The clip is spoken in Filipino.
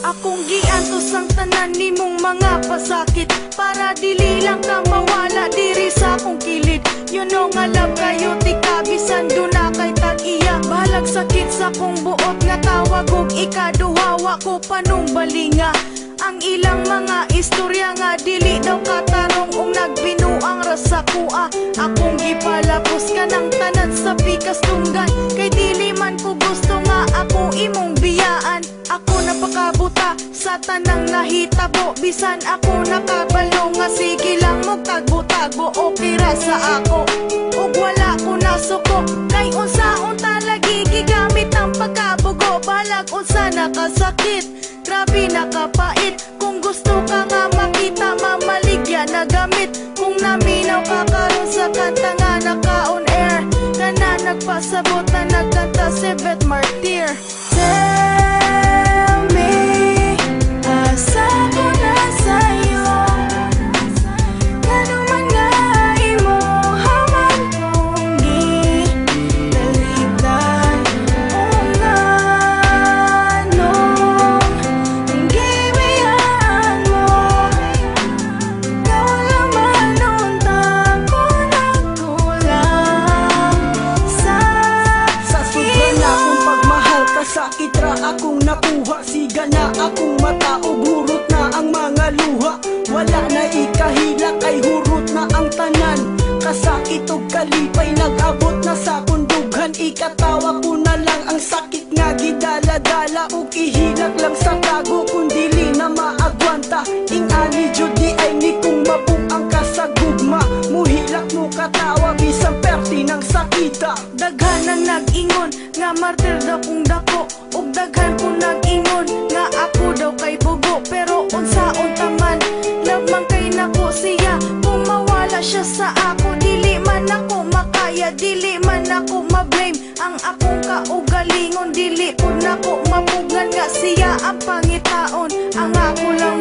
Akong giantos ang tanan nimong mga pasakit, para dili lang ka mawala diri sa akong kilid. You know nga love kayo ti kabisan do na kay tag-iya. Balag sakit sa kong buot nga tawag og ikaduhawa ko panumbalinga. Ang ilang mga istorya nga dili daw katarong ung nagbinuang rasa ko Akong gipalapos ka ng tanan sa pikas tunggan, kay dili man ko gusto nga ako imong biyaan. Ako napakabuta sa tanang nahitabo, bisan ako nakabalo nga sige lang mo tagbo-tagbo. Okay ra sa ako ug wala ko nasuko, kay unsaon talagi gigamit ang pagkabugo. Balag unsa nakasakit, grabe nakapait. Kung gusto ka nga makita, mamaligya na gamit. Kung naminaw ka karon sa kanta nga naka-on air, na nagpasabot na nagkanta si Beth Martir. Tell me, asa ko na sa'yo, kano man nga imo haman kong gidalitan. O nanong gibiyaan mo, ikaw laman unta ko nagkulang sa sobra na akong pagmahal, kasakit ra akong nakuha. Siga na akong mata ug hurot na ang mga luha. Wala na ikahilak ay hurot na ang tanan. Kasakit ug kalipay nag-abot na sa kundughan. Ikatawa ko na lang ang sakit nga gidala-dala, ug ihilak lang sa tago kung dili na maagwanta. Ingani jud di ay ni kung mabuang ka sa gugma. Muhilak mo katawa bisan perti ng sakita. Daghan ang nag-ingon nga martir daw kung dako, ug daghan kong nag-ingon nga ako daw kay bugo. Pero unsaon taman, love man kay nako siya. Kung mawala siya sa ako, dili man ako makaya, dili man ako ma-blame. Ang akong kaugalingon, dili pud nako mapugan nga siya ang pangitaon. Ang ako lang